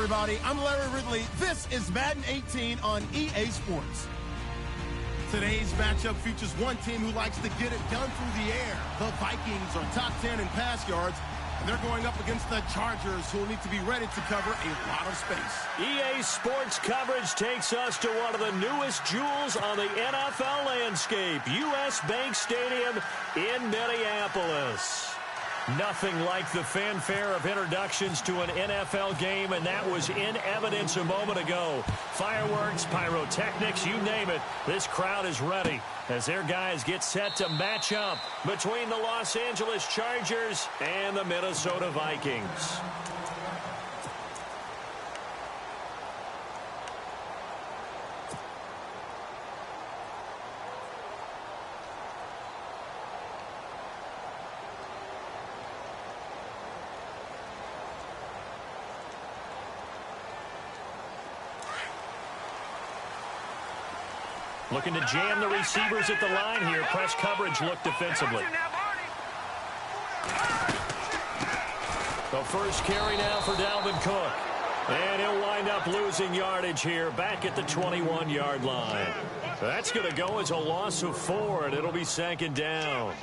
everybody. I'm Larry Ridley. This is Madden 18 on EA Sports. Today's matchup features one team who likes to get it done through the air. The Vikings are top 10 in pass yards, and they're going up against the Chargers, who will need to be ready to cover a lot of space. EA Sports coverage takes us to one of the newest jewels on the NFL landscape, US Bank Stadium in Minneapolis. Nothing like the fanfare of introductions to an NFL game, and that was in evidence a moment ago. Fireworks, pyrotechnics, you name it. This crowd is ready as their guys get set to match up between the Los Angeles Chargers and the Minnesota Vikings. Looking to jam the receivers at the line here. Press coverage look defensively. The first carry now for Dalvin Cook. And he'll wind up losing yardage here back at the 21-yard line. That's going to go as a loss of 4, and it'll be second down.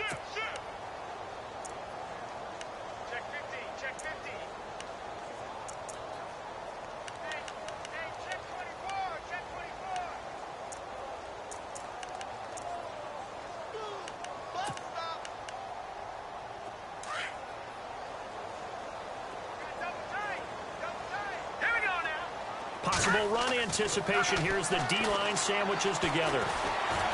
Possible run anticipation here as the D-line sandwiches together.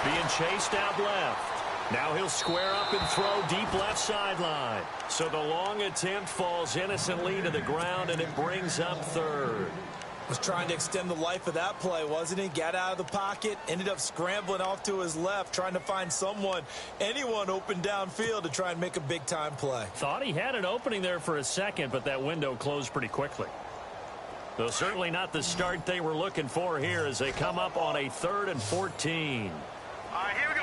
Being chased out left. Now he'll square up and throw deep left sideline. So the long attempt falls innocently to the ground, and it brings up third. Was trying to extend the life of that play, wasn't he? Got out of the pocket, ended up scrambling off to his left, trying to find anyone open downfield to try and make a big-time play. Thought he had an opening there for a second, but that window closed pretty quickly. Though certainly not the start they were looking for here as they come up on a 3rd and 14. All right, here we go.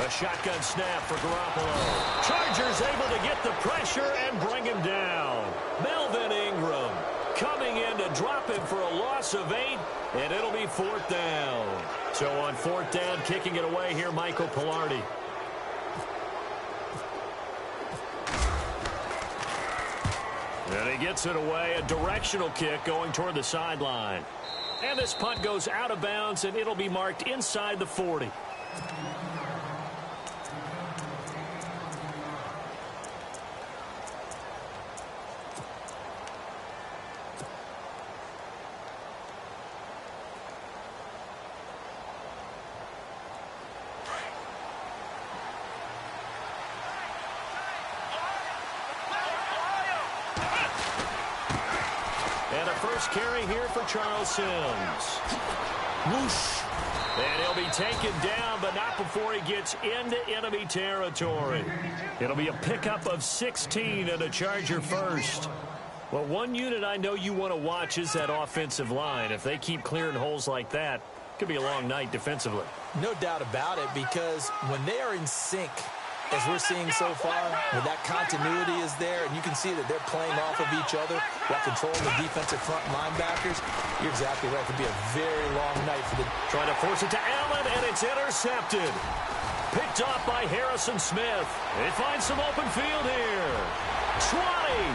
A shotgun snap for Garoppolo. Chargers able to get the pressure and bring him down. Melvin Ingram coming in to drop him for a loss of 8, and it'll be 4th down. So on 4th down, kicking it away here, Michael Pilardi. And he gets it away, a directional kick going toward the sideline. And this punt goes out of bounds, and it'll be marked inside the 40. First carry here for Charles Sims. Whoosh. And he'll be taken down, but not before he gets into enemy territory. It'll be a pickup of 16 and a Charger first. Well, one unit I know you want to watch is that offensive line. If they keep clearing holes like that, it could be a long night defensively. No doubt about it, because when they are in sync, as we're seeing so far, when that continuity is there, and you can see that they're playing off of each other while controlling the defensive front linebackers, you're exactly right. It could be a very long night for the... Trying to force it to Allen, and it's intercepted. Picked off by Harrison Smith. They find some open field here. 20,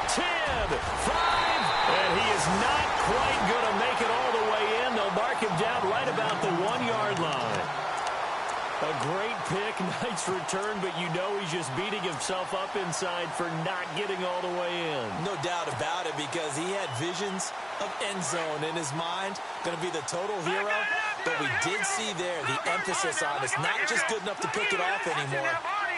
10, 5, and he is not quite going to make it all the way in. They'll mark him down right about the 1-yard line. A great pick, nice return, but you know he's just beating himself up inside for not getting all the way in. No doubt about it, because he had visions of end zone in his mind. Going to be the total hero, but we did see there the emphasis on it's not just good enough to pick it off anymore.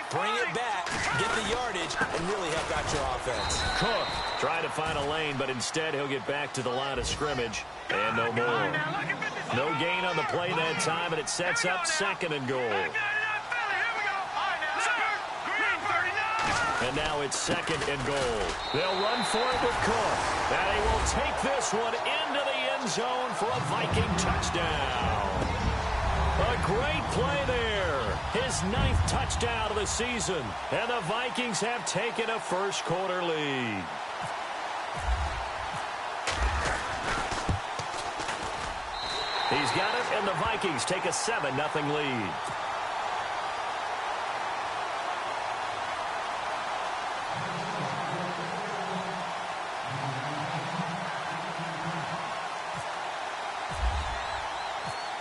Bring it back, get the yardage, and really help out your offense. Cook trying to find a lane, but instead he'll get back to the line of scrimmage. And no more. No gain on the play that time, and it sets up 2nd and goal. And now it's 2nd and goal. They'll run for it with Cook. And he will take this one into the end zone for a Viking touchdown. A great play there. His 9th touchdown of the season. And the Vikings have taken a first quarter lead. He's got it, and the Vikings take a 7-0 lead.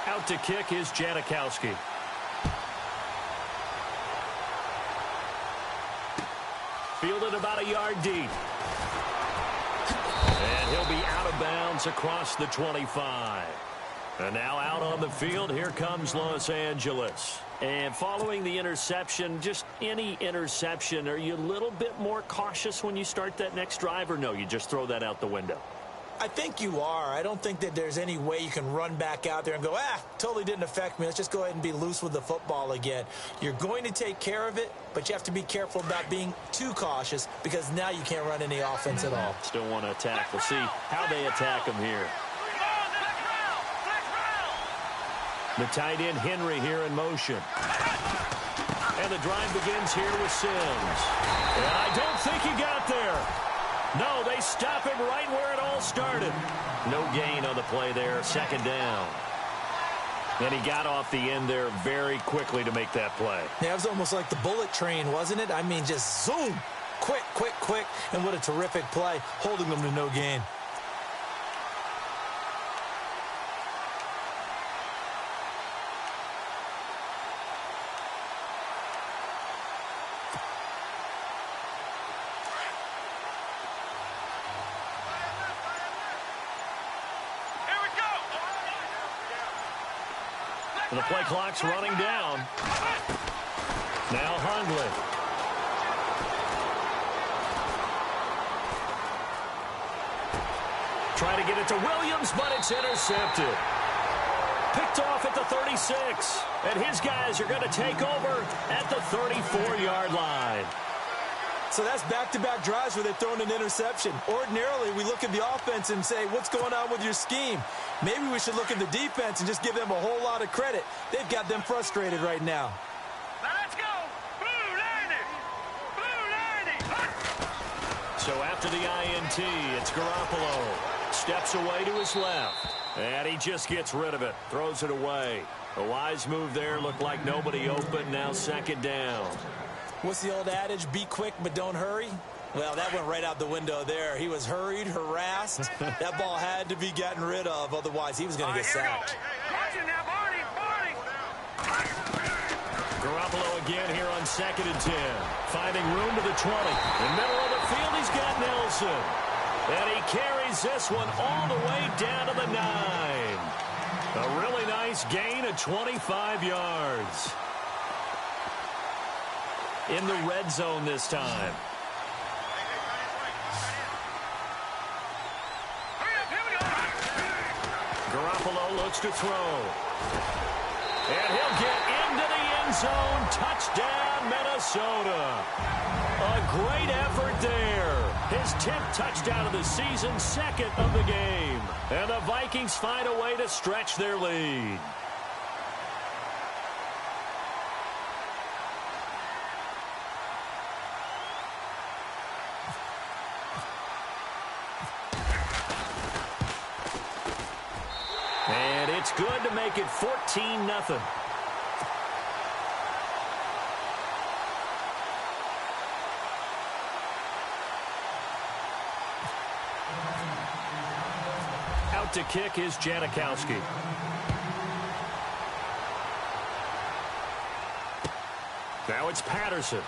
Out to kick is Janikowski. Fielded about a yard deep. And he'll be out of bounds across the 25. And now out on the field, here comes Los Angeles. And following the interception, just any interception, are you a little bit more cautious when you start that next drive, or no, you just throw that out the window? I think you are. I don't think that there's any way you can run back out there and go, totally didn't affect me. Let's just go ahead and be loose with the football again. You're going to take care of it, but you have to be careful about being too cautious because now you can't run any offense at all. Still want to attack. We'll see how they attack him here. The tight end Henry here in motion. And the drive begins here with Sims. And I don't think he got there. No, they stop him right where it all started. No gain on the play there, second down. And he got off the end there very quickly to make that play. Yeah, it was almost like the bullet train, wasn't it? I mean, just zoom. Quick, quick, quick. And what a terrific play, holding them to no gain. The play clock's running down. Now Hundley. Try to get it to Williams, but it's intercepted. Picked off at the 36. And his guys are going to take over at the 34-yard line. So that's back-to-back drives where they're throwing an interception. Ordinarily, we look at the offense and say, what's going on with your scheme? Maybe we should look at the defense and just give them a whole lot of credit. They've got them frustrated right now. Let's go! Blue 90! Blue 90! So after the INT, it's Garoppolo. Steps away to his left. And he just gets rid of it. Throws it away. A wise move there. Looked like nobody open. Now second down. What's the old adage? Be quick, but don't hurry? Well, that went right out the window there. He was hurried, harassed. That ball had to be gotten rid of. Otherwise, he was going to get sacked. Watch it now, Barney! Garoppolo again here on 2nd and 10. Finding room to the 20. In the middle of the field, he's got Nelson. And he carries this one all the way down to the 9. A really nice gain of 25 yards. In the red zone this time. Garoppolo looks to throw. And he'll get into the end zone. Touchdown, Minnesota. A great effort there. His 10th touchdown of the season, second of the game. And the Vikings find a way to stretch their lead. And it's good to make it 14-0. Out to kick is Janikowski. Now it's Patterson.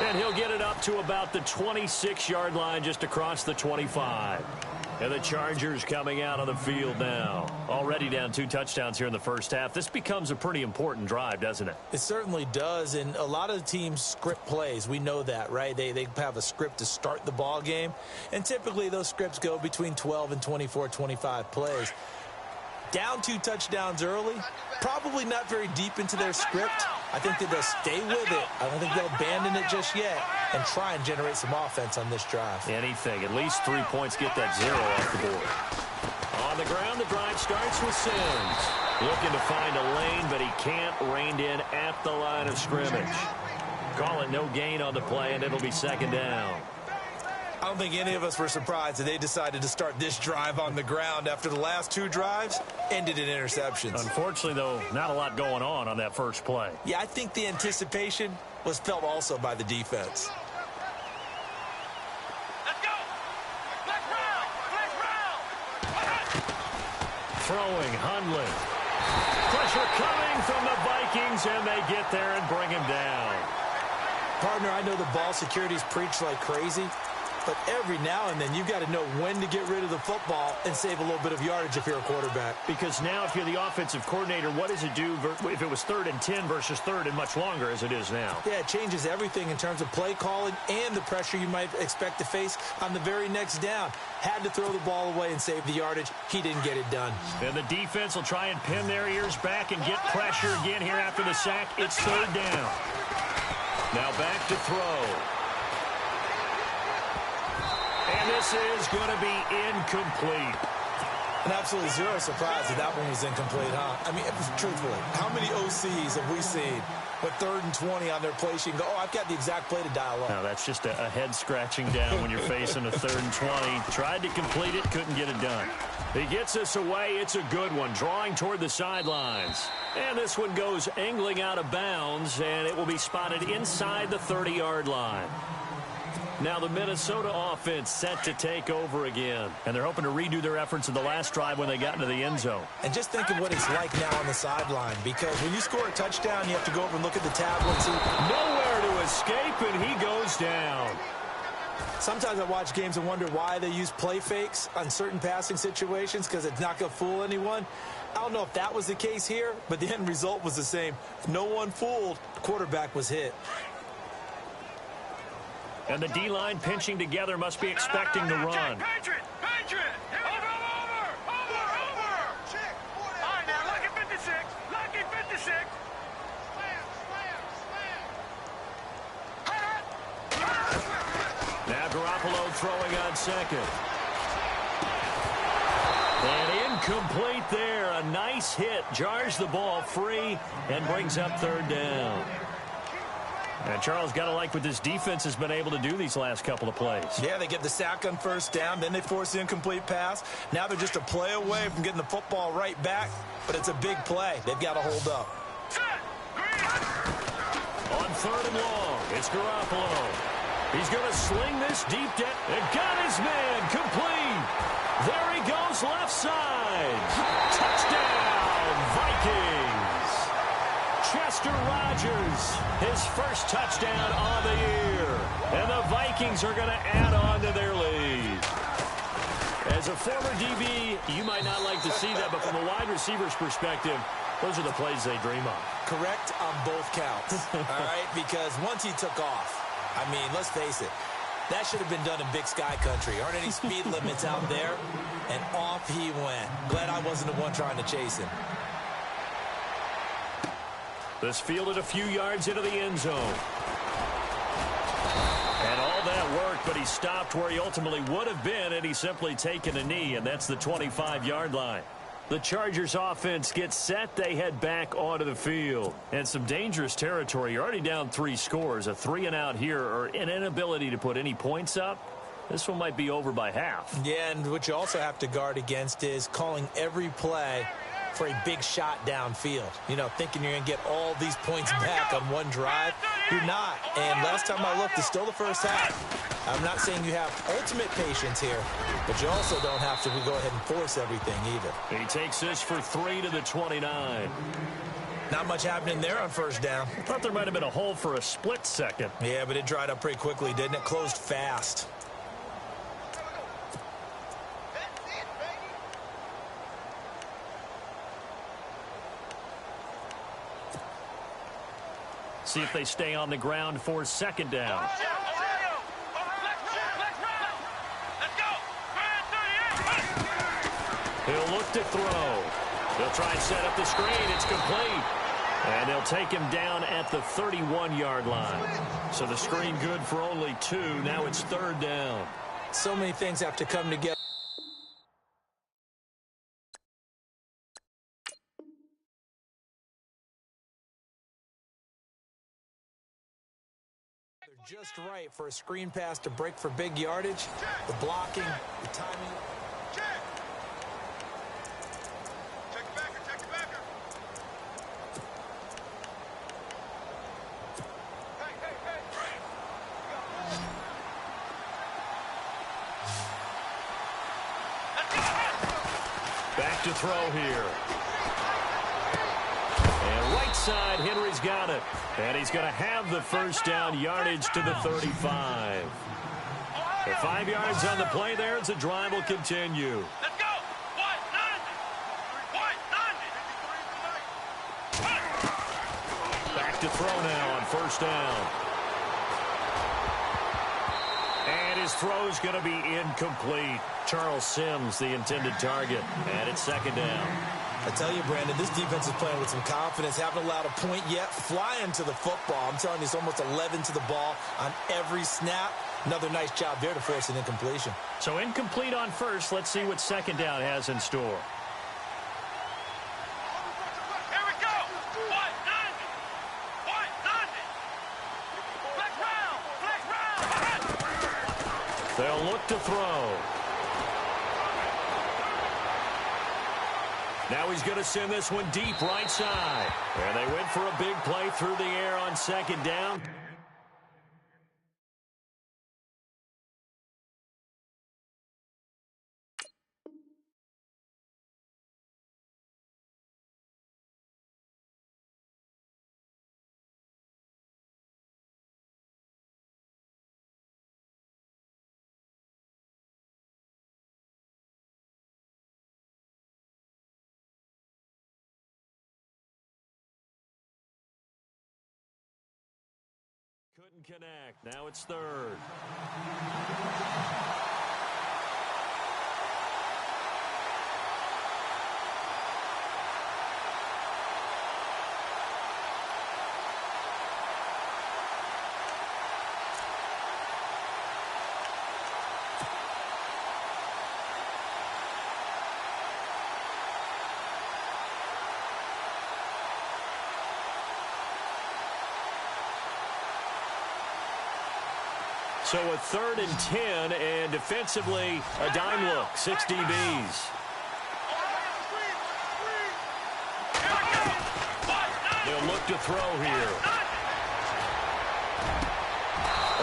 And he'll get it up to about the 26-yard line, just across the 25. And the Chargers coming out on the field now. Already down 2 touchdowns here in the first half. This becomes a pretty important drive, doesn't it? It certainly does, and a lot of the teams script plays. We know that, right? They have a script to start the ball game, and typically those scripts go between 12 and 24, 25 plays. Down 2 touchdowns early, probably not very deep into their script. I think that they'll stay with it. I don't think they'll abandon it just yet and try and generate some offense on this drive. Anything. At least 3 points, get that 0 off the board. On the ground, the drive starts with Sims. Looking to find a lane, but he can't. Reined in at the line of scrimmage. Call it no gain on the play, and it'll be second down. I don't think any of us were surprised that they decided to start this drive on the ground after the last 2 drives ended in interceptions. Unfortunately, though, not a lot going on that first play. Yeah, I think the anticipation was felt also by the defense. Let's go. Flex round. Throwing, Hundley. Pressure coming from the Vikings, and they get there and bring him down. Partner, I know the ball security's preached like crazy, but every now and then you've got to know when to get rid of the football and save a little bit of yardage if you're a quarterback. Because now if you're the offensive coordinator, what does it do if it was 3rd and 10 versus 3rd and much longer as it is now? Yeah, it changes everything in terms of play calling and the pressure you might expect to face on the very next down. Had to throw the ball away and save the yardage. He didn't get it done. And the defense will try and pin their ears back and get pressure again here after the sack. It's 3rd down. Now back to throw. And this is going to be incomplete. And absolutely zero surprise that one was incomplete, huh? I mean, truthfully, how many OCs have we seen with 3rd and 20 on their play sheet and go, oh, I've got the exact play to dial up? No, that's just a head scratching down when you're facing a 3rd and 20. Tried to complete it, couldn't get it done. He gets us away. It's a good one, drawing toward the sidelines. And this one goes angling out of bounds, and it will be spotted inside the 30-yard line. Now the Minnesota offense set to take over again. And they're hoping to redo their efforts in the last drive when they got into the end zone. And just think of what it's like now on the sideline, because when you score a touchdown, you have to go over and look at the tablet and see. Nowhere to escape, and he goes down. Sometimes I watch games and wonder why they use play fakes on certain passing situations, because it's not going to fool anyone. I don't know if that was the case here, but the end result was the same. No one fooled. The quarterback was hit. And the D-line pinching together must be expecting the run. Patriot. Over. All right, now, lucky 56. Lucky 56. Now Garoppolo throwing on second. And incomplete there. A nice hit. Jars the ball free and brings up 3rd down. And Charles, got to like what this defense has been able to do these last couple of plays. Yeah, they get the sack on 1st down, then they force the incomplete pass. Now they're just a play away from getting the football right back, but it's a big play. They've got to hold up. On 3rd and long, it's Garoppolo. He's going to sling this deep down. And got his man complete. There he goes left side. Touchdown, Vikings. Chester Rogers, his first touchdown on the year. And the Vikings are going to add on to their lead. As a former DB, you might not like to see that, but from a wide receiver's perspective, those are the plays they dream of. Correct on both counts, all right? Because once he took off, I mean, let's face it, that should have been done in Big Sky Country. Aren't any speed limits out there? And off he went. Glad I wasn't the one trying to chase him. This fielded a few yards into the end zone. And all that work, but he stopped where he ultimately would have been had he simply taken a knee, and that's the 25-yard line. The Chargers offense gets set. They head back onto the field. And some dangerous territory. You're already down 3 scores. A 3-and-out here, or an inability to put any points up. This one might be over by half. Yeah, and what you also have to guard against is calling every play for a big shot downfield. You know, thinking you're going to get all these points back on one drive. You're not. And last time I looked, it's still the first half. I'm not saying you have ultimate patience here, but you also don't have to go ahead and force everything either. He takes this for 3 to the 29. Not much happening there on 1st down. I thought there might have been a hole for a split second. Yeah, but it dried up pretty quickly, didn't it? Closed fast. See if they stay on the ground for 2nd down. He'll look to throw. They'll try and set up the screen. It's complete. And they'll take him down at the 31-yard line. So the screen good for only 2. Now it's 3rd down. So many things have to come together. just right for a screen pass to break for big yardage. The blocking, the timing. Check the backer, check the backer. Hey. Back to throw here. And right side, Henry's got it. And he's going to have the first down, yardage to the 35. The 5 yards on the play there as the drive will continue. Let's go. Back to throw now on first down. And his throw's going to be incomplete. Charles Sims, the intended target. And it's second down. I tell you, Brandon, this defense is playing with some confidence. Haven't allowed a point yet. Flying to the football. I'm telling you, it's almost 11 to the ball on every snap. Another nice job there to force an incompletion. So incomplete on first. Let's see what second down has in store. Here we go. Black round. They'll look to throw. Now he's going to send this one deep right side. And they went for a big play through the air on second down. Couldn't connect. Now it's third. So a 3rd and 10, and defensively, a dime look, 6 DBs. They'll look to throw here.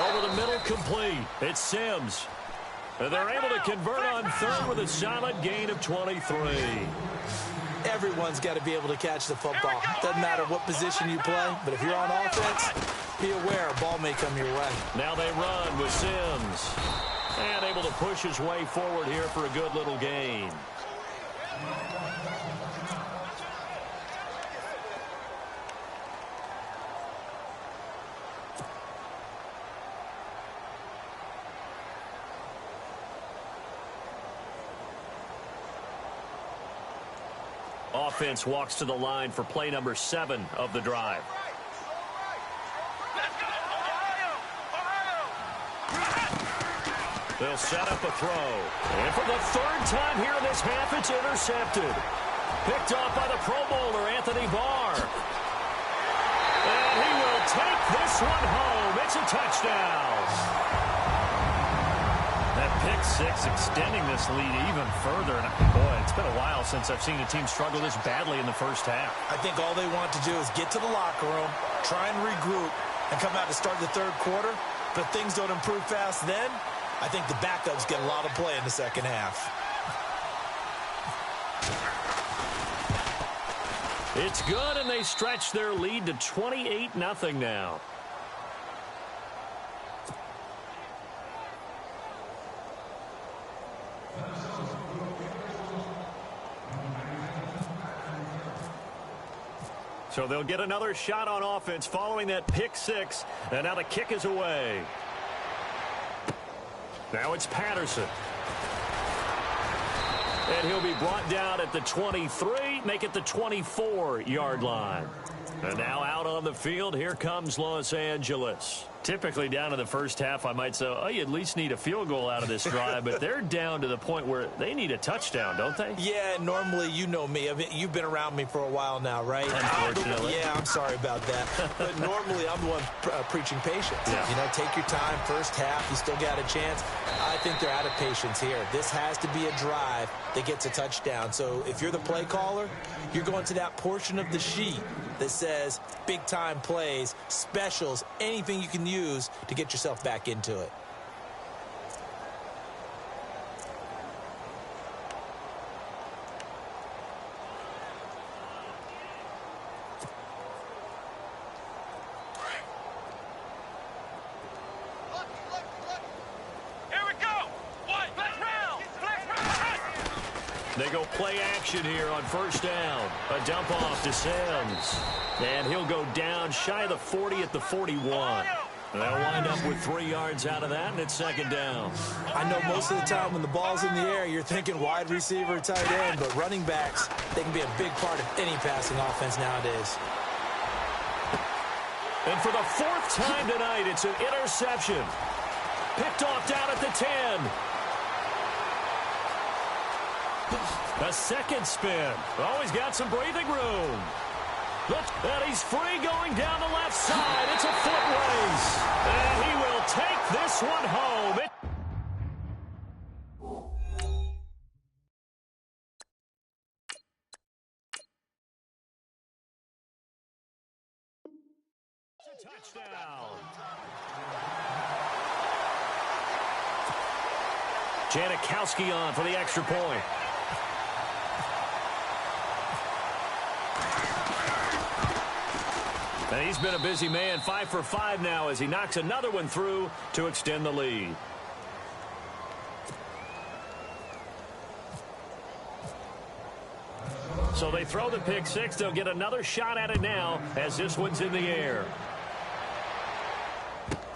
Over the middle, complete. It's Sims. And they're able to convert on 3rd with a solid gain of 23. Everyone's got to be able to catch the football. Doesn't matter what position you play, but if you're on offense, be aware a ball may come your way. Now they run with Sims. And able to push his way forward here for a good little gain. Offense walks to the line for play number 7 of the drive. They'll set up a throw. And for the 3rd time here in this half, it's intercepted. Picked off by the Pro Bowler, Anthony Barr. And he will take this one home. It's a touchdown. That pick 6 extending this lead even further. And boy, it's been a while since I've seen a team struggle this badly in the first half. I think all they want to do is get to the locker room, try and regroup, and come out to start the 3rd quarter. But if things don't improve fast then, I think the backups get a lot of play in the second half. It's good, and they stretch their lead to 28-0 now. So they'll get another shot on offense following that pick 6, and now the kick is away. Now it's Patterson. And he'll be brought down at the 23, make it the 24-yard line. And now out on the field, here comes Los Angeles. Typically down in the first half, I might say, oh, you at least need a field goal out of this drive, but they're down to the point where they need a touchdown, don't they? Yeah, normally, you know me. I mean, you've been around me for a while now, right? Unfortunately. Yeah, I'm sorry about that. But normally, I'm the one preaching patience. Yeah. You know, take your time, first half, you still got a chance. I think they're out of patience here. This has to be a drive that gets a touchdown. So if you're the play caller, you're going to that portion of the sheet that says big-time plays, specials, anything you can use to get yourself back into it. Here we go. What? Flex round. They go play action here on first down. A dump off to Sims. And he'll go down shy of the 40 at the 41. They'll wind up with 3 yards out of that, and it's second down. I know most of the time when the ball's in the air, you're thinking wide receiver, tight end, but running backs, they can be a big part of any passing offense nowadays. And for the 4th time tonight, it's an interception. Picked off down at the 10. A second spin. Always got some breathing room. And he's free going down the left side. It's a foot race. And he will take this one home. It's a touchdown. Janikowski on for the extra point. And he's been a busy man, 5 for 5 now as he knocks another one through to extend the lead. So they throw the pick six. They'll get another shot at it now as this one's in the air.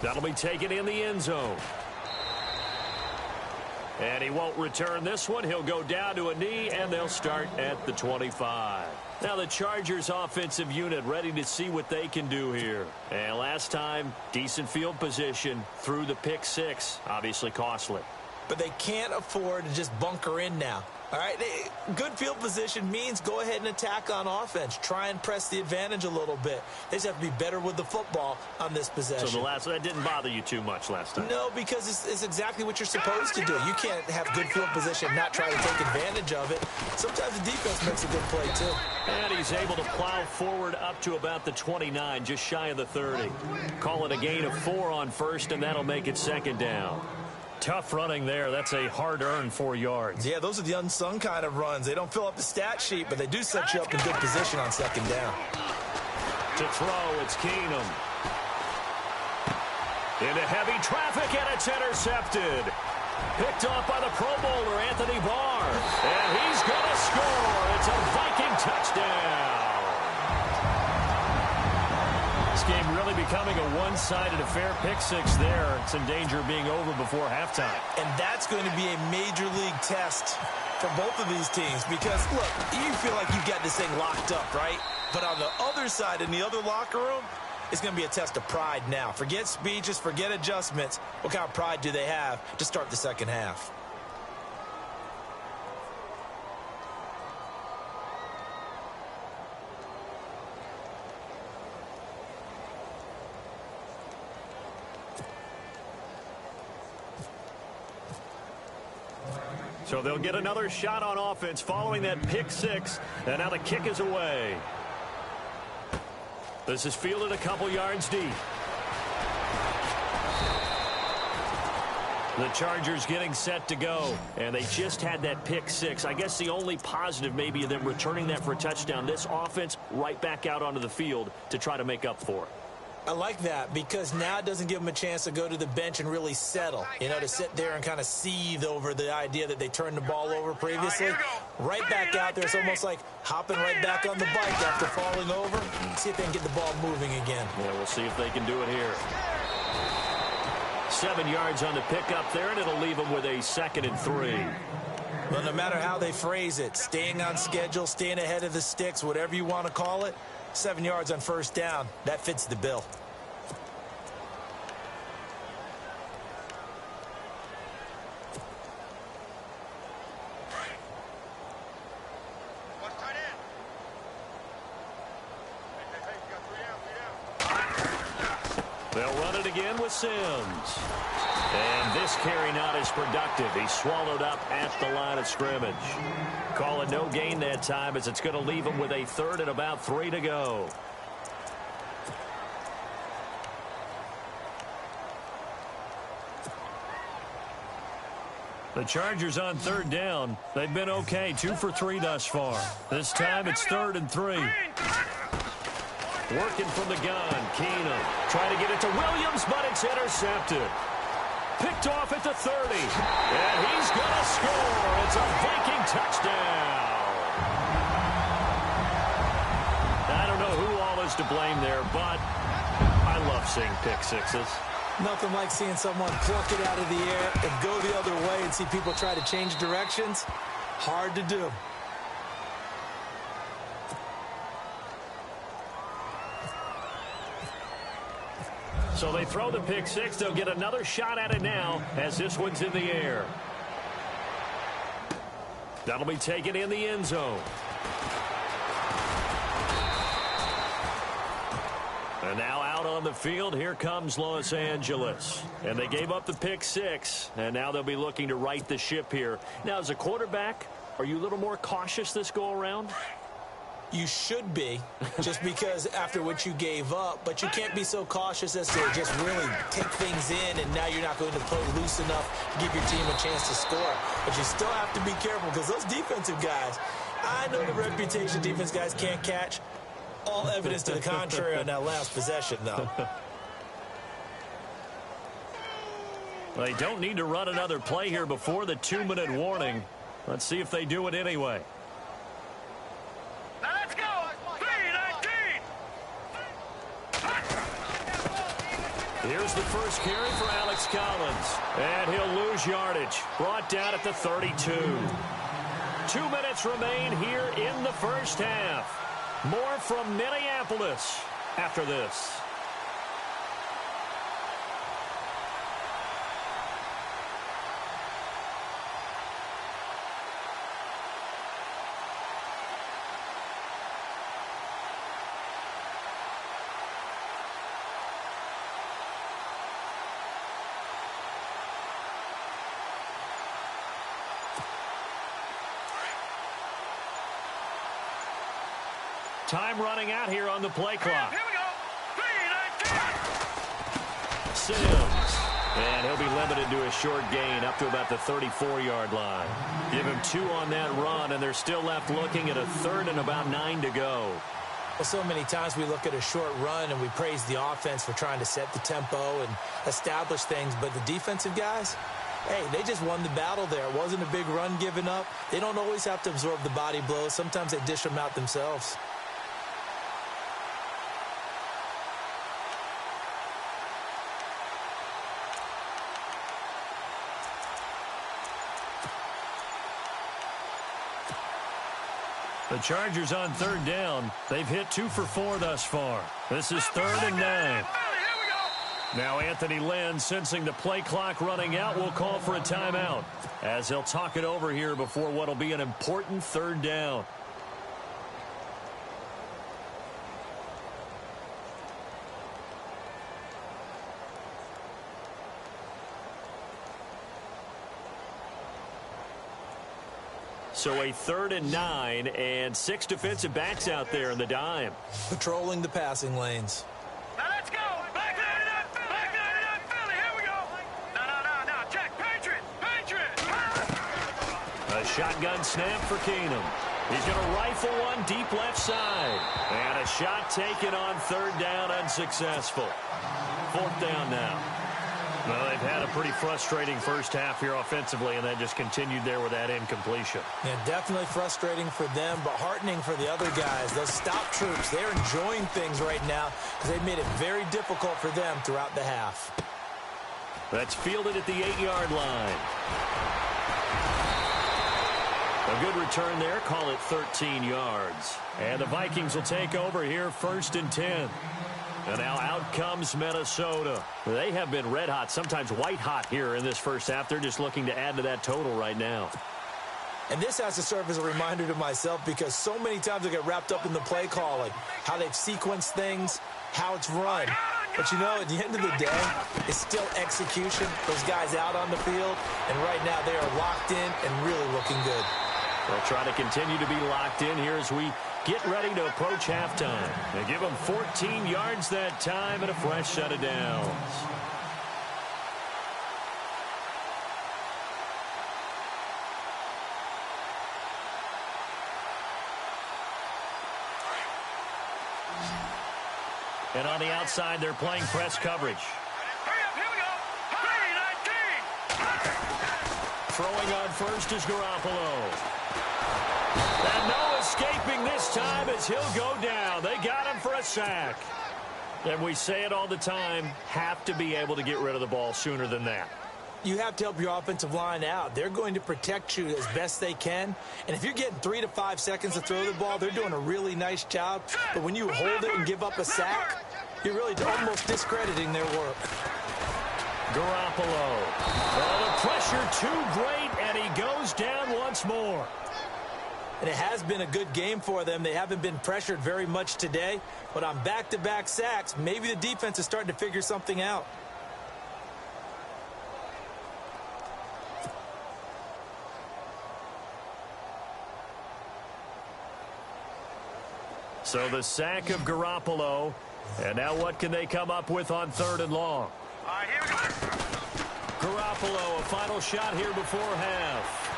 That'll be taken in the end zone. And he won't return this one. He'll go down to a knee, and they'll start at the 25. Now the Chargers offensive unit ready to see what they can do here. And last time, decent field position through the pick six. Obviously costly. But they can't afford to just bunker in now. All right, good field position means go ahead and attack on offense. Try and press the advantage a little bit. They just have to be better with the football on this possession. So that didn't bother you too much last time? No, because it's exactly what you're supposed to do. You can't have good field position and not try to take advantage of it. Sometimes the defense makes a good play, too. And he's able to plow forward up to about the 29, just shy of the 30. Call it a gain of 4 on first, and that'll make it second down. Tough running there. That's a hard-earned 4 yards. Yeah, those are the unsung kind of runs. They don't fill up the stat sheet, but they do set you up in good position on second down. To throw, it's Keenum. Into heavy traffic, and it's intercepted. Picked off by the Pro Bowler, Anthony Barr. And he's going to score. It's a Viking touchdown. This game really becoming a one-sided affair. Pick six there. It's in danger of being over before halftime. And that's going to be a major league test for both of these teams because, look, you feel like you've got this thing locked up, right? But on the other side, in the other locker room, it's going to be a test of pride now. Forget speeches, forget adjustments. What kind of pride do they have to start the second half? So they'll get another shot on offense following that pick six. And now the kick is away. This is fielded a couple yards deep. The Chargers getting set to go. And they just had that pick six. I guess the only positive maybe of them returning that for a touchdown. This offense right back out onto the field to try to make up for it. I like that because now it doesn't give them a chance to go to the bench and really settle, you know, to sit there and kind of seethe over the idea that they turned the ball over previously. Right back out there, it's almost like hopping right back on the bike after falling over. See if they can get the ball moving again. Yeah, we'll see if they can do it here. 7 yards on the pickup there, and it'll leave them with a 2nd and 3. Well, no matter how they phrase it, staying on schedule, staying ahead of the sticks, whatever you want to call it, 7 yards on first down. That fits the bill. They'll run it again with Sims. And this carry not as productive. He's swallowed up at the line of scrimmage. Call it no gain that time as it's going to leave him with a 3rd and about 3 to go. The Chargers on 3rd down. They've been okay, 2 for 3 thus far. This time it's 3rd and 3. Working from the gun, Keenum trying to get it to Williams, but it's intercepted. Picked off at the 30, and he's going to score. It's a Viking touchdown. I don't know who all is to blame there, but I love seeing pick sixes. Nothing like seeing someone pluck it out of the air and go the other way and see people try to change directions. Hard to do. So they throw the pick six. They'll get another shot at it now as this one's in the air. That'll be taken in the end zone. And now out on the field, here comes Los Angeles. And they gave up the pick six, and now they'll be looking to right the ship here. Now, as a quarterback, are you a little more cautious this go-around? You should be, just because after what you gave up, but you can't be so cautious as to just really take things in, and now you're not going to play loose enough to give your team a chance to score. But you still have to be careful because those defensive guys, I know the reputation defense guys can't catch. All evidence to the contrary on that last possession, though. They don't need to run another play here before the 2-minute warning. Let's see if they do it anyway. Now let's go. 3-19. Here's the first carry for Alex Collins. And he'll lose yardage. Brought down at the 32. 2 minutes remain here in the first half. More from Minneapolis after this. Time running out here on the play clock. Here we go. 3-19. Sims. And he'll be limited to a short gain up to about the 34-yard line. Give him 2 on that run, and they're still left looking at a 3rd and about 9 to go. Well, so many times we look at a short run and we praise the offense for trying to set the tempo and establish things, but the defensive guys, hey, they just won the battle there. It wasn't a big run given up. They don't always have to absorb the body blows. Sometimes they dish them out themselves. The Chargers on 3rd down. They've hit 2 for 4 thus far. This is 3rd and 9. Now Anthony Lynn, sensing the play clock running out, will call for a timeout as he'll talk it over here before what will be an important 3rd down. So a 3rd and 9 and 6 defensive backs out there in the dime. Patrolling the passing lanes. Now let's go. Back line it up, Philly. Here we go. No. Check. Patriot. A shotgun snap for Keenum. He's going to rifle one deep left side. And a shot taken on 3rd down, unsuccessful. 4th down now. Well, they've had a pretty frustrating first half here offensively, and that just continued there with that incompletion. Yeah, definitely frustrating for them, but heartening for the other guys. Those stop troops, they're enjoying things right now because they've made it very difficult for them throughout the half. That's fielded at the 8-yard line. A good return there. Call it 13 yards. And the Vikings will take over here 1st and 10. And now out comes Minnesota. They have been red hot, sometimes white hot here in this first half. They're just looking to add to that total right now. And this has to serve as a reminder to myself because so many times I get wrapped up in the play calling, how they've sequenced things, how it's run. But, you know, at the end of the day, it's still execution. Those guys out on the field, and right now they are locked in and really looking good. They'll try to continue to be locked in here as we get ready to approach halftime. They give them 14 yards that time and a fresh set of downs. And on the outside, they're playing press coverage. Hurry up, here we go. 3-19. Throwing on first is Garoppolo. And no escaping this time as he'll go down. They got him for a sack. And we say it all the time, have to be able to get rid of the ball sooner than that. You have to help your offensive line out. They're going to protect you as best they can. And if you're getting 3 to 5 seconds to throw the ball, they're doing a really nice job. But when you hold it and give up a sack, you're really almost discrediting their work. Garoppolo. Oh, the pressure too great, and he goes down once more. And it has been a good game for them. They haven't been pressured very much today. But on back-to-back sacks, maybe the defense is starting to figure something out. So the sack of Garoppolo. And now what can they come up with on 3rd and long? All right, here we go. Garoppolo, a final shot here before half.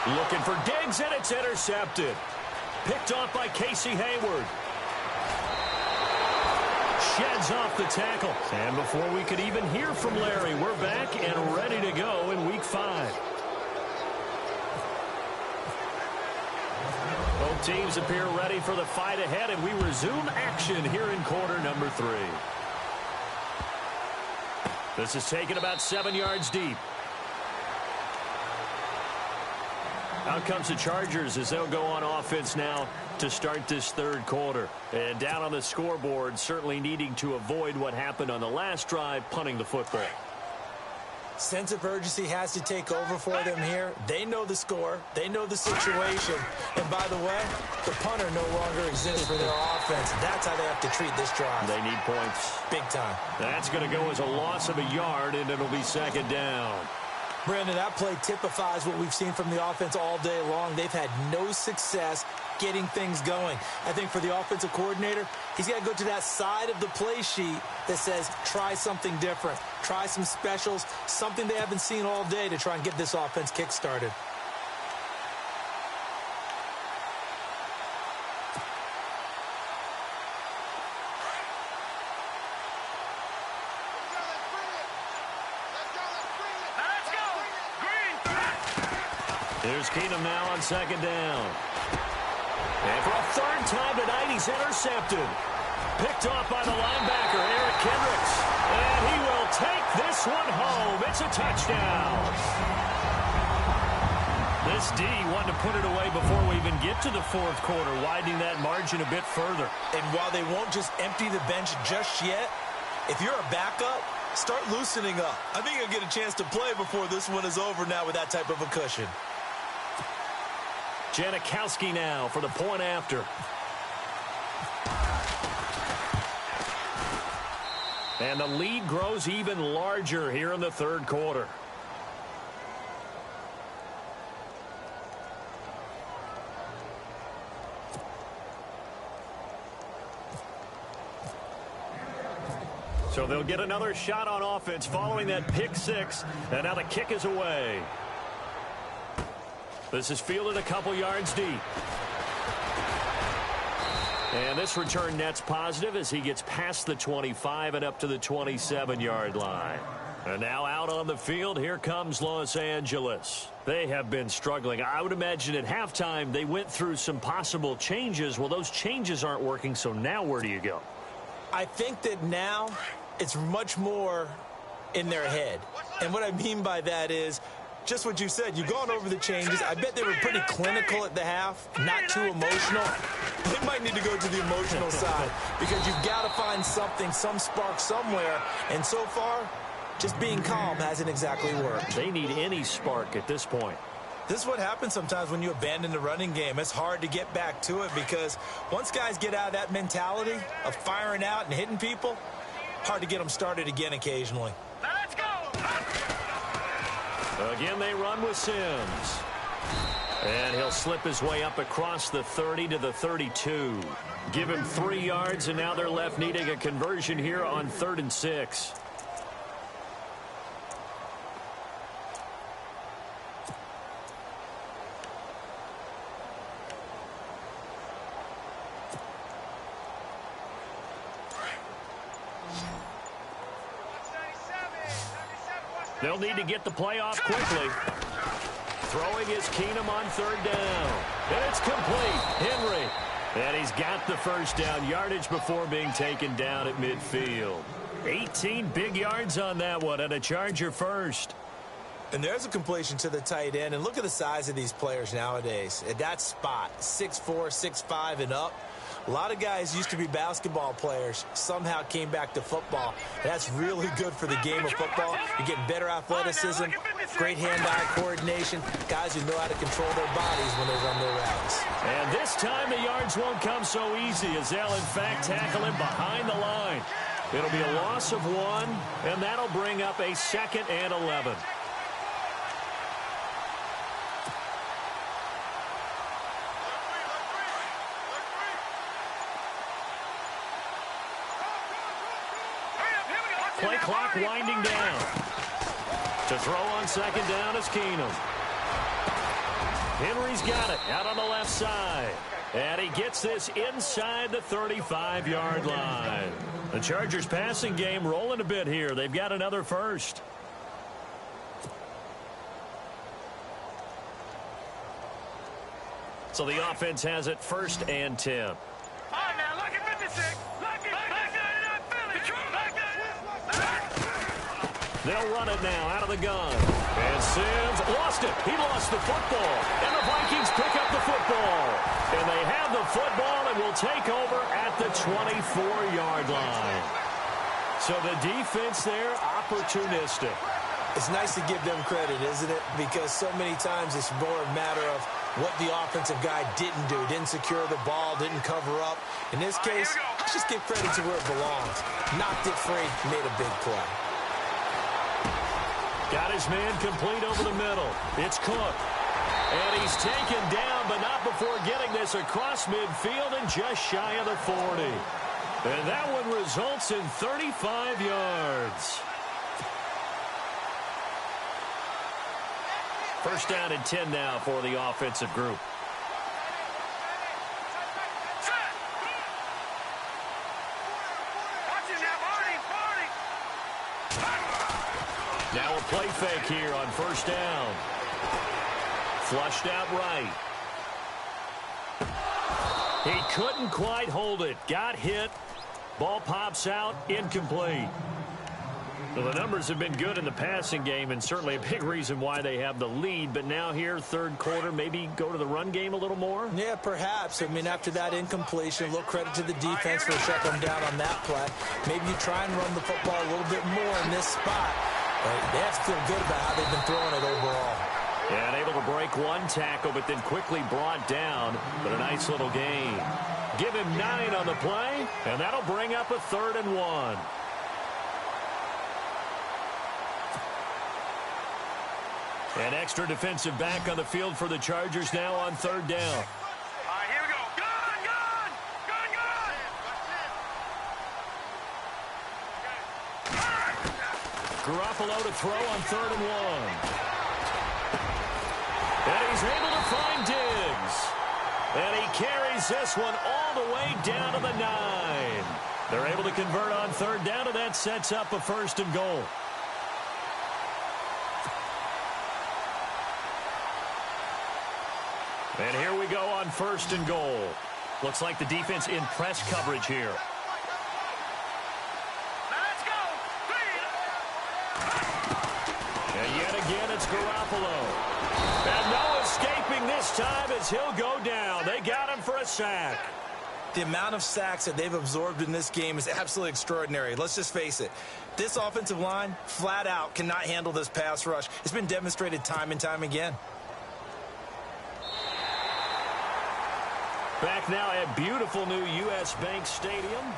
Looking for Diggs, and it's intercepted. Picked off by Casey Hayward. Sheds off the tackle. And before we could even hear from Larry, we're back and ready to go in Week 5. Both teams appear ready for the fight ahead, and we resume action here in quarter number 3. This is taken about 7 yards deep. Out comes the Chargers as they'll go on offense now to start this 3rd quarter. And down on the scoreboard, certainly needing to avoid what happened on the last drive, punting the football. Sense of urgency has to take over for them here. They know the score. They know the situation. And by the way, the punter no longer exists for their offense. That's how they have to treat this drive. They need points. Big time. That's going to go as a loss of a yard, and it'll be 2nd down. Brandon, that play typifies what we've seen from the offense all day long. They've had no success getting things going. I think for the offensive coordinator, he's got to go to that side of the play sheet that says try something different, try some specials, something they haven't seen all day to try and get this offense kick-started. Here's Keenum now on 2nd down. And for a 3rd time tonight, he's intercepted. Picked off by the linebacker, Eric Kendricks. And he will take this one home. It's a touchdown. This D wanted to put it away before we even get to the 4th quarter, widening that margin a bit further. And while they won't just empty the bench just yet, if you're a backup, start loosening up. I think you'll get a chance to play before this one is over now with that type of a cushion. Janikowski now for the point after. And the lead grows even larger here in the 3rd quarter. So they'll get another shot on offense following that pick 6. And now the kick is away. This is fielded a couple yards deep. And this return net's positive as he gets past the 25 and up to the 27-yard line. And now out on the field, here comes Los Angeles. They have been struggling. I would imagine at halftime they went through some possible changes. Well, those changes aren't working, so now where do you go? I think that now it's much more in their head. And what I mean by that is just what you said. You've gone over the changes. I bet they were pretty clinical at the half, not too emotional. They might need to go to the emotional side because you've got to find something, some spark somewhere. And so far, just being calm hasn't exactly worked. They need any spark at this point. This is what happens sometimes when you abandon the running game. It's hard to get back to it because once guys get out of that mentality of firing out and hitting people, hard to get them started again occasionally. Now let's go. Again, they run with Sims. And he'll slip his way up across the 30 to the 32. Give him 3 yards, and now they're left needing a conversion here on 3rd and 6. They'll need to get the play off quickly. Throwing is Keenum on 3rd down. And it's complete. Henry. And he's got the first down yardage before being taken down at midfield. 18 big yards on that one, and a Charger first. And there's a completion to the tight end. And look at the size of these players nowadays. At that spot, 6'4", 6'5", and up. A lot of guys used to be basketball players, somehow came back to football. That's really good for the game of football. You're getting better athleticism, great hand-eye coordination, guys who know how to control their bodies when they run their routes. And this time the yards won't come so easy as they'll, in fact, tackle him behind the line. It'll be a loss of 1, and that'll bring up a 2nd and 11. Play clock winding down. To throw on 2nd down is Keenum. Henry's got it out on the left side. And he gets this inside the 35-yard line. The Chargers passing game rolling a bit here. They've got another first. So the offense has it 1st and 10. All right, now, look at 56. They'll run it now out of the gun. And Sims lost it. He lost the football. And the Vikings pick up the football. And they have the football and will take over at the 24-yard line. So the defense there, opportunistic. It's nice to give them credit, isn't it? Because so many times it's more a matter of what the offensive guy didn't do. Didn't secure the ball, didn't cover up. In this case, let's just give credit to where it belongs. Knocked it free, made a big play. Got his man complete over the middle. It's Cook. And he's taken down, but not before getting this across midfield and just shy of the 40. And that one results in 35 yards. 1st down and 10 now for the offensive group. Now a play fake here on 1st down. Flushed out right. He couldn't quite hold it. Got hit. Ball pops out. Incomplete. Well, the numbers have been good in the passing game and certainly a big reason why they have the lead. But now here, 3rd quarter, maybe go to the run game a little more? Yeah, perhaps. I mean, after that incompletion, a little credit to the defense for shutting them down on that play. Maybe you try and run the football a little bit more in this spot. But they have to feel good about how they've been throwing it overall. And able to break one tackle, but then quickly brought down. But a nice little gain. Give him 9 on the play, and that'll bring up a 3rd and 1. An extra defensive back on the field for the Chargers now on 3rd down. All right, here we go. Gun, gun! Gun, gun! Garoppolo to throw on 3rd and 1. And he's able to find Diggs. And he carries this one all the way down to the 9. They're able to convert on 3rd down, and that sets up a 1st and goal. And here we go on 1st and goal. Looks like the defense in press coverage here. Let's go. And And yet again, it's Garoppolo. And no escaping this time as he'll go down. They got him for a sack. The amount of sacks that they've absorbed in this game is absolutely extraordinary. Let's just face it. This offensive line, flat out, cannot handle this pass rush. It's been demonstrated time and time again. Back now at beautiful new U.S. Bank Stadium.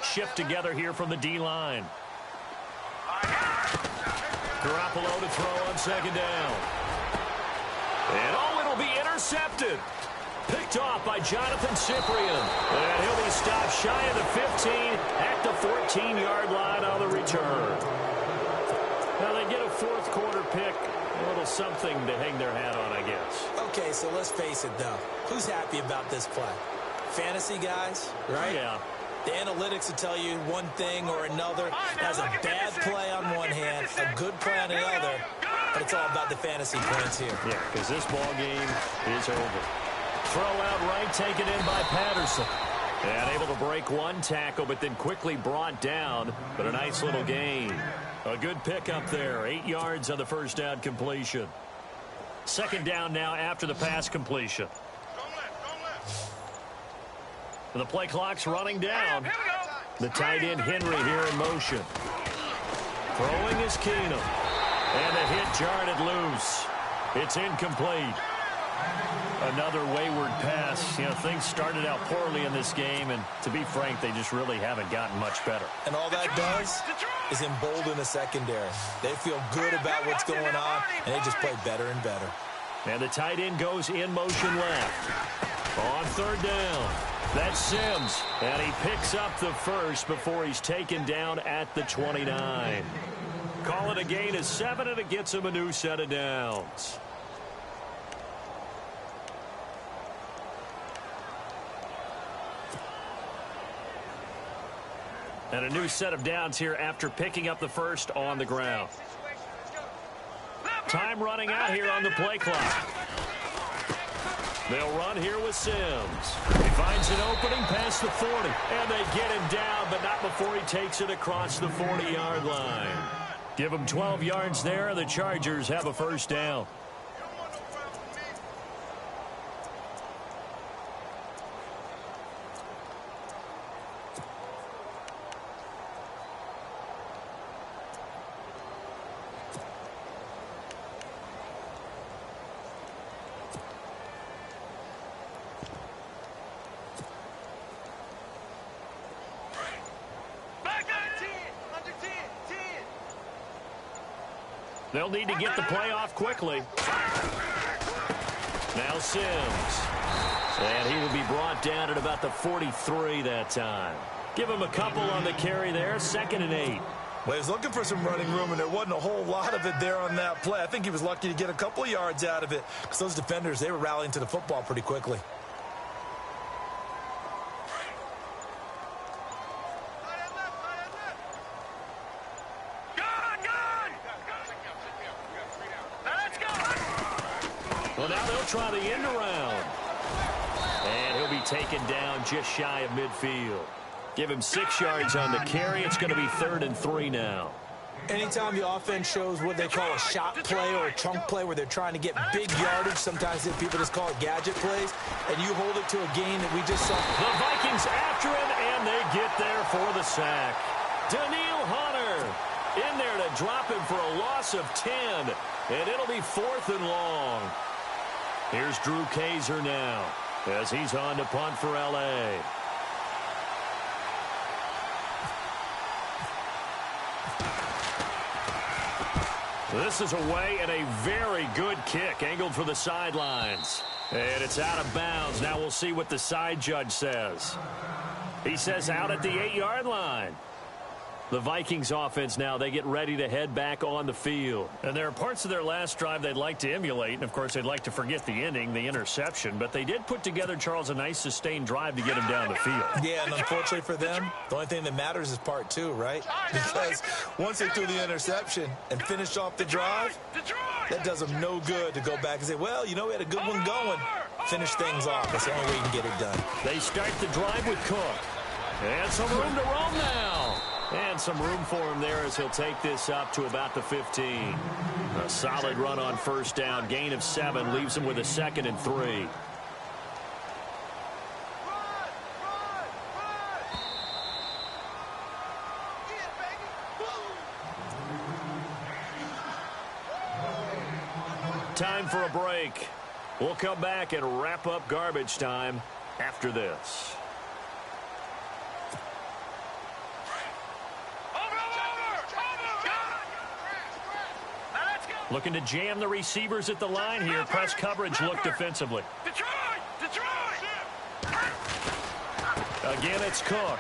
Shift together here from the D-line. Garoppolo to throw on second down. And oh, it'll be intercepted. Picked off by Jonathan Cyprien. And he'll be stopped shy of the 15 at the 14-yard line on the return. Now they get a fourth quarter pick. A little something to hang their hat on, I guess. Okay, so let's face it, though. Who's happy about this play? Fantasy guys, right? Yeah. The analytics will tell you one thing or another. Has a bad play on one hand, a good play on the other, but it's all about the fantasy points here. Yeah, because this ball game is over. Throw out right, taken in by Patterson. And able to break one tackle, but then quickly brought down. But a nice little gain. A good pickup there. 8 yards on the first down completion. Second down now after the pass completion. And the play clock's running down. The tight end Henry here in motion. Throwing is Keenum. And the hit jarred it loose. It's incomplete. Another wayward pass. You know, things started out poorly in this game, and to be frank, they just really haven't gotten much better. And all that does is embolden the secondary. They feel good about what's going on, and they just play better and better. And the tight end goes in motion left. On third down. That's Sims. And he picks up the first before he's taken down at the 29. Call it a gain of 7, and it gets him a new set of downs. And a new set of downs here after picking up the first on the ground. Time running out here on the play clock. They'll run here with Sims. He finds an opening past the 40. And they get him down, but not before he takes it across the 40-yard line. Give him 12 yards there, and the Chargers have a first down. They'll need to get the play off quickly. Now Sims. And he will be brought down at about the 43 that time. Give him a couple on the carry there. 2nd and 8. Well, he was looking for some running room, and there wasn't a whole lot of it there on that play. I think he was lucky to get a couple of yards out of it, because those defenders, they were rallying to the football pretty quickly. Well, now they'll try the end around. And he'll be taken down just shy of midfield. Give him 6 yards on the carry. It's going to be 3rd and 3 now. Anytime the offense shows what they call a shot play or a chunk play where they're trying to get big yardage, sometimes people just call it gadget plays, and you hold it to a gain that we just saw. The Vikings after him, and they get there for the sack. Daniil Hunter in there to drop him for a loss of 10, and it'll be 4th and long. Here's Drew Kaiser now as he's on to punt for L.A. This is away and a very good kick angled for the sidelines. And it's out of bounds. Now we'll see what the side judge says. He says out at the 8-yard line. The Vikings offense now, they get ready to head back on the field. And there are parts of their last drive they'd like to emulate. And, of course, they'd like to forget the ending, the interception. But they did put together, Charles, a nice sustained drive to get him down the field. Yeah, and unfortunately for them, the only thing that matters is part two, right? Because once they threw the interception and finished off the drive, that does them no good to go back and say, well, you know, we had a good one going. Finish things off. That's the only way you can get it done. They start the drive with Cook. And some room to roam now. And some room for him there as he'll take this up to about the 15. A solid run on first down. Gain of 7 leaves him with a 2nd and 3. Time for a break. We'll come back and wrap up garbage time after this. Looking to jam the receivers at the line here. Press coverage look defensively. Again, it's Cook.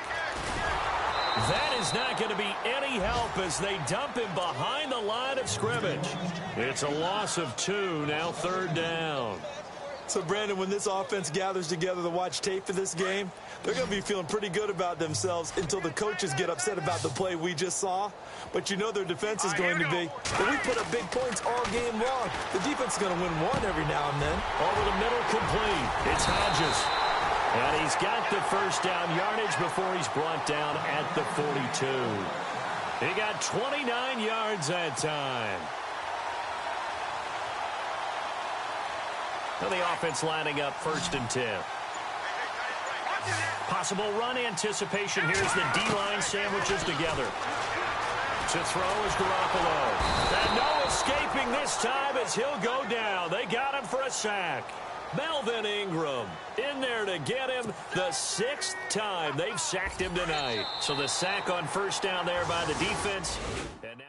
That is not going to be any help as they dump him behind the line of scrimmage. It's a loss of 2, now 3rd down. So, Brandon, when this offense gathers together to watch tape for this game, they're going to be feeling pretty good about themselves until the coaches get upset about the play we just saw. But you know their defense is going to be, but we put up big points all game long. The defense is going to win one every now and then. Over the middle, complete. It's Hodges. And he's got the first down yardage before he's brought down at the 42. He got 29 yards that time. Now the offense lining up 1st and 10. Possible run anticipation. Here's the D-line sandwiches together. To throw is Garoppolo. And no escaping this time as he'll go down. They got him for a sack. Melvin Ingram in there to get him the 6th time they've sacked him tonight. So the sack on first down there by the defense. And